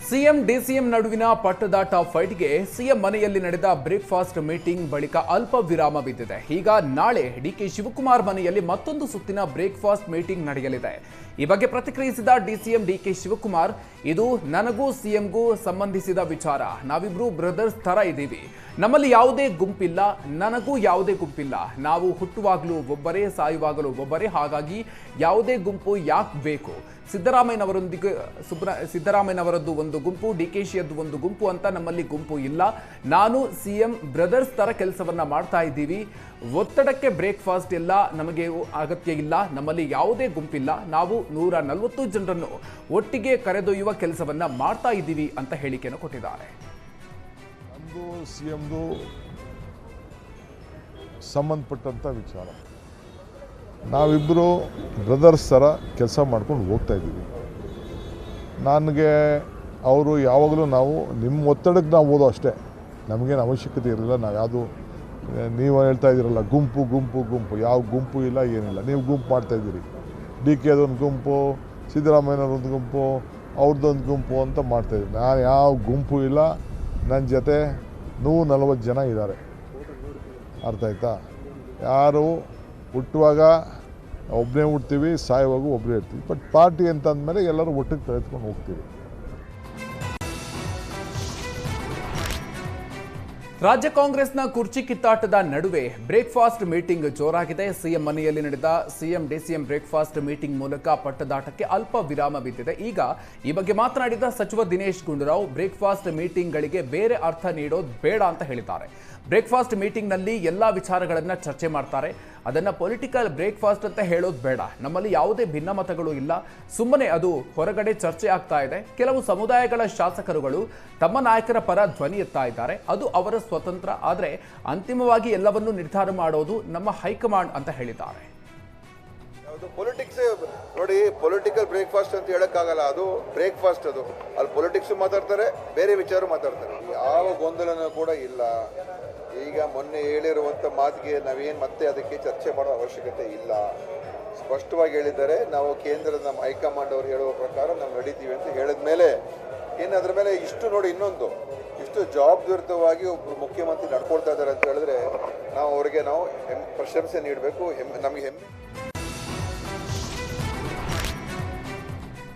CM DCM ನಡುವಿನ ಪಟ್ಟದಾಟ ಫೈಟ್ಗೆ CM ಮನೆಯಲ್ಲಿ ನಡೆದ ಬ್ರೇಕ್ಫಾಸ್ಟ್ ಮೀಟಿಂಗ್ ಬಳಿಕ ಅಲ್ಪ ವಿರಾಮ ಬಿದ್ದಿದೆ. ಈಗ ನಾಳೆ ಡಿಕೆ ಶಿವಕುಮಾರ್ ಮನೆಯಲ್ಲಿ ಮತ್ತೊಂದು ಸುತ್ತಿನ ಬ್ರೇಕ್ಫಾಸ್ಟ್ ಮೀಟಿಂಗ್ ನಡೆಯಲಿದೆ. ಈ ಬಗ್ಗೆ ಪ್ರತಿಕ್ರಿಯಿಸಿದ ಡಿಸಿಎಂ ಡಿಕೆ ಶಿವಕುಮಾರ್, ಇದು ನನಗೂ ಸಿಎಂಗೂ ಸಂಬಂಧಿಸಿದ ವಿಚಾರ. ನಾವಿಬ್ರು ಬ್ರದರ್ಸ್ ತರ ಇದ್ದೀವಿ. ನಮ್ಮಲ್ಲಿ ಯಾವುದೇ ಗುಂಪಿಲ್ಲ, ನನಗೂ ಯಾವುದೇ ಗುಂಪಿಲ್ಲ. ನಾವು ಹುಟ್ಟುವಾಗಲೂ ಒಬ್ಬರೇ, ಸಾಯುವಾಗಲೂ ಒಬ್ಬರೇ. ಹಾಗಾಗಿ ಯಾವುದೇ ಗುಂಪು ಯಾಕೆ ಬೇಕು? ಸಿದ್ದರಾಮಯ್ಯನವರದ್ದು ಒಂದು ಗುಂಪು, ಡಿಕೆಶಿಯದ್ದು ಒಂದು ಗುಂಪು ಅಂತ ನಮ್ಮಲ್ಲಿ ಗುಂಪು ಇಲ್ಲ. ನಾನು ಸಿಎಂ ಬ್ರದರ್ಸ್ ತರ ಕೆಲಸವನ್ನ ಮಾಡ್ತಾ ಇದ್ದೀವಿ. ಒತ್ತಡಕ್ಕೆ ಬ್ರೇಕ್ಫಾಸ್ಟ್ ಎಲ್ಲ ನಮಗೆ ಅಗತ್ಯ ಇಲ್ಲ. ನಮ್ಮಲ್ಲಿ ಯಾವುದೇ ಗುಂಪಿಲ್ಲ. ನಾವು 140 ಜನರನ್ನು ಒಟ್ಟಿಗೆ ಕರೆದೊಯ್ಯುವ ಕೆಲಸವನ್ನ ಮಾಡ್ತಾ ಇದ್ದೀವಿ ಅಂತ ಹೇಳಿಕೆಯನ್ನು ಕೊಟ್ಟಿದ್ದಾರೆ. ನಮ್ಮದು ಸಿಎಂದು ಸಂಬಂಧಪಟ್ಟಂಥ ವಿಚಾರ. ನಾವಿಬ್ಬರು ಬ್ರದರ್ಸ್ ಥರ ಕೆಲಸ ಮಾಡ್ಕೊಂಡು ಹೋಗ್ತಾ ಇದ್ದೀವಿ. ನನಗೆ ಅವರು ಯಾವಾಗಲೂ ನಾವು ನಿಮ್ಮ ಒತ್ತಡಕ್ಕೆ ನಾವು ಓದೋ ಅಷ್ಟೇ, ನಮಗೇನು ಅವಶ್ಯಕತೆ ಇರಲಿಲ್ಲ. ನಾವು ಯಾವುದು ನೀವು ಹೇಳ್ತಾ ಇದ್ದೀರಲ್ಲ ಗುಂಪು ಗುಂಪು ಗುಂಪು, ಯಾವ ಗುಂಪು ಇಲ್ಲ, ಏನಿಲ್ಲ. ನೀವು ಗುಂಪು ಮಾಡ್ತಾಯಿದ್ದೀರಿ. ಡಿ ಕೆದೊಂದು ಗುಂಪು, ಸಿದ್ದರಾಮಯ್ಯನವ್ರೊಂದು ಗುಂಪು, ಅವ್ರದ್ದೊಂದು ಗುಂಪು ಅಂತ ಮಾಡ್ತಾಯಿದ್ದೀನಿ. ನಾನು ಯಾವ ಗುಂಪು ಇಲ್ಲ. ನನ್ನ ಜೊತೆ 140 ಜನ ಇದ್ದಾರೆ. ಅರ್ಥ ಆಯ್ತಾ? ಯಾರು ಹುಟ್ಟುವಾಗ ಒಬ್ಬನೇ ಹುಡ್ತೀವಿ, ಸಾಯುವಾಗ ಒಬ್ಬರೇ ಇರ್ತೀವಿ. ಬಟ್ ಪಾರ್ಟಿ ಅಂತ ಅಂದಮೇಲೆ ಎಲ್ಲರೂ ಒಟ್ಟಿಗೆ ತೆಗೆದುಕೊಂಡು ಹೋಗ್ತೀವಿ. ರಾಜ್ಯ ಕಾಂಗ್ರೆಸ್ನ ಕುರ್ಚಿ ಕಿತ್ತಾಟದ ನಡುವೆ ಬ್ರೇಕ್ಫಾಸ್ಟ್ ಮೀಟಿಂಗ್ ಜೋರಾಗಿದೆ. ಸಿಎಂ ಮನೆಯಲ್ಲಿ ನಡೆದ ಸಿಎಂ ಡಿಸಿಎಂ ಬ್ರೇಕ್ಫಾಸ್ಟ್ ಮೀಟಿಂಗ್ ಮೂಲಕ ಪಟ್ಟದಾಟಕ್ಕೆ ಅಲ್ಪ ವಿರಾಮ ಬಿದ್ದಿದೆ. ಈಗ ಈ ಬಗ್ಗೆ ಮಾತನಾಡಿದ ಸಚಿವ ದಿನೇಶ್ ಗುಂಡೂರಾವ್, ಬ್ರೇಕ್ಫಾಸ್ಟ್ ಮೀಟಿಂಗ್ಗಳಿಗೆ ಬೇರೆ ಅರ್ಥ ನೀಡೋದು ಬೇಡ ಅಂತ ಹೇಳಿದ್ದಾರೆ. ಬ್ರೇಕ್ಫಾಸ್ಟ್ ಮೀಟಿಂಗ್ನಲ್ಲಿ ಎಲ್ಲ ವಿಚಾರಗಳನ್ನು ಚರ್ಚೆ ಮಾಡ್ತಾರೆ. ಅದನ್ನು ಪೊಲಿಟಿಕಲ್ ಬ್ರೇಕ್ಫಾಸ್ಟ್ ಅಂತ ಹೇಳೋದು ಬೇಡ. ನಮ್ಮಲ್ಲಿ ಯಾವುದೇ ಭಿನ್ನಮತಗಳು ಇಲ್ಲ. ಸುಮ್ಮನೆ ಅದು ಹೊರಗಡೆ ಚರ್ಚೆ ಆಗ್ತಾ ಇದೆ. ಕೆಲವು ಸಮುದಾಯಗಳ ಶಾಸಕರುಗಳು ತಮ್ಮ ನಾಯಕರ ಪರ ಧ್ವನಿ ಎತ್ತಾ ಇದ್ದಾರೆ. ಅದು ಅವರ ಸ್ವತಂತ್ರ. ಆದರೆ ಅಂತಿಮವಾಗಿ ಎಲ್ಲವನ್ನೂ ನಿರ್ಧಾರ ಮಾಡೋದು ನಮ್ಮ ಹೈಕಮಾಂಡ್ ಅಂತ ಹೇಳಿದ್ದಾರೆ. ಪೊಲಿಟಿಕ್ಸ್ ನೋಡಿ, ಪೊಲಿಟಿಕಲ್ ಬ್ರೇಕ್ಫಾಸ್ಟ್ ಅಂತ ಹೇಳಕ್ಕಾಗಲ್ಲ. ಅದು ಬ್ರೇಕ್ಫಾಸ್ಟ್. ಅದು ಅಲ್ಲಿ ಪೊಲಿಟಿಕ್ಸ್ ಮಾತಾಡ್ತಾರೆ, ಬೇರೆ ವಿಚಾರ ಮಾತಾಡ್ತಾರೆ. ಯಾವ ಗೊಂದಲನೂ ಕೂಡ ಇಲ್ಲ. ಈಗ ಮೊನ್ನೆ ಹೇಳಿರುವಂಥ ಮಾತಿಗೆ ನಾವೇನು ಮತ್ತೆ ಅದಕ್ಕೆ ಚರ್ಚೆ ಮಾಡೋ ಅವಶ್ಯಕತೆ ಇಲ್ಲ. ಸ್ಪಷ್ಟವಾಗಿ ಹೇಳಿದ್ದಾರೆ. ನಾವು ಕೇಂದ್ರದ ನಮ್ಮ ಹೈಕಮಾಂಡ್ ಅವರು ಹೇಳುವ ಪ್ರಕಾರ ನಾವು ನಡೀತೀವಿ ಅಂತ ಹೇಳಿದ ಮೇಲೆ ಇನ್ನು ಅದ್ರ ಮೇಲೆ ಇಷ್ಟು ನೋಡಿ, ಇನ್ನೊಂದು ಇಷ್ಟು ಜವಾಬ್ದಾರಿತವಾಗಿ ಒಬ್ಬರು ಮುಖ್ಯಮಂತ್ರಿ ನಡ್ಕೊಳ್ತಾ ಇದ್ದಾರೆ ಅಂತ ಹೇಳಿದ್ರೆ ನಾವು ಅವರಿಗೆ ನಾವು ಪ್ರಶಂಸೆ ನೀಡಬೇಕು. ನಮಗೆ ಹೆಮ್ಮೆ.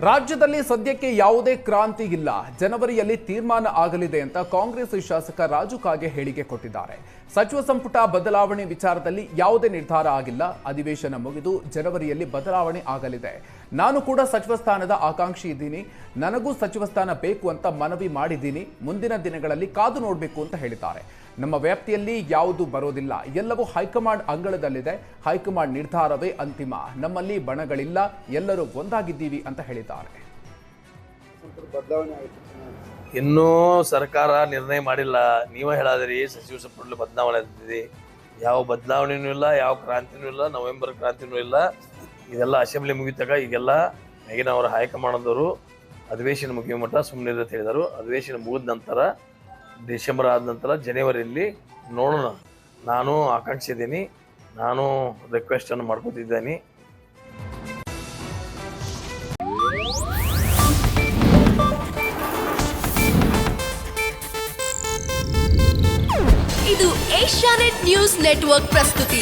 ರಾಜ್ಯದಲ್ಲಿ ಸದ್ಯಕ್ಕೆ ಯಾವುದೇ ಕ್ರಾಂತಿ ಇಲ್ಲ. ಜನವರಿಯಲ್ಲಿ ತೀರ್ಮಾನ ಆಗಲಿದೆ ಅಂತ ಕಾಂಗ್ರೆಸ್ ಶಾಸಕ ರಾಜು ಕಾಗೆ ಹೇಳಿಕೆ ಕೊಟ್ಟಿದ್ದಾರೆ. ಸಚಿವ ಸಂಪುಟ ಬದಲಾವಣೆ ವಿಚಾರದಲ್ಲಿ ಯಾವುದೇ ನಿರ್ಧಾರ ಆಗಿಲ್ಲ. ಅಧಿವೇಶನ ಮುಗಿದು ಜನವರಿಯಲ್ಲಿ ಬದಲಾವಣೆ ಆಗಲಿದೆ. ನಾನು ಕೂಡ ಸಚಿವ ಸ್ಥಾನದ ಆಕಾಂಕ್ಷಿ ಇದ್ದೀನಿ. ನನಗೂ ಸಚಿವ ಸ್ಥಾನ ಬೇಕು ಅಂತ ಮನವಿ ಮಾಡಿದ್ದೀನಿ. ಮುಂದಿನ ದಿನಗಳಲ್ಲಿ ಕಾದು ನೋಡಬೇಕು ಅಂತ ಹೇಳಿದ್ದಾರೆ. ನಮ್ಮ ವ್ಯಾಪ್ತಿಯಲ್ಲಿ ಯಾವುದು ಬರೋದಿಲ್ಲ. ಎಲ್ಲವೂ ಹೈಕಮಾಂಡ್ ಅಂಗಳದಲ್ಲಿದೆ. ಹೈಕಮಾಂಡ್ ನಿರ್ಧಾರವೇ ಅಂತಿಮ. ನಮ್ಮಲ್ಲಿ ಬಣಗಳಿಲ್ಲ. ಎಲ್ಲರೂ ಒಂದಾಗಿದ್ದೀವಿ ಅಂತ ಹೇಳಿದ್ದಾರೆ. ಇನ್ನೂ ಸರ್ಕಾರ ನಿರ್ಣಯ ಮಾಡಿಲ್ಲ. ನೀವೇ ಹೇಳಾದ್ರಿ ಸಚಿವ ಸಂಪುಟದಲ್ಲಿ ಬದಲಾವಣೆ ಆಗ್ತಿದೆ. ಯಾವ ಬದಲಾವಣೆನೂ ಇಲ್ಲ, ಯಾವ ಕ್ರಾಂತಿನೂ ಇಲ್ಲ, ನವೆಂಬರ್ ಕ್ರಾಂತಿನೂ ಇಲ್ಲ. ಇದೆಲ್ಲ ಅಸೆಂಬ್ಲಿ ಮುಗಿತಾಗ ಈಗೆಲ್ಲ ಮೇಗಿನ ಅವರ ಹೈಕಮಾಂಡ್ದವರು ಅಧಿವೇಶನ ಮುಗಿಯೋ ಮಟ್ಟ ಸುಮ್ಮನೆ ಅಂತ ಹೇಳಿದರು. ಅಧಿವೇಶನ ಮುಗಿದ ನಂತರ ಡಿಸೆಂಬರ್ ಆದ ನಂತರ ಜನವರಿಯಲ್ಲಿ ನೋಡೋಣ. ನಾನು ಆಕಾಂಕ್ಷಿ ಇದ್ದೀನಿ. ನಾನು ರಿಕ್ವೆಸ್ಟನ್ನು ಮಾಡ್ಕೊತಿದ್ದೇನೆ. ಇದು ಏಷ್ಯಾನೆಟ್ ನ್ಯೂಸ್ ನೆಟ್ವರ್ಕ್ ಪ್ರಸ್ತುತಿ.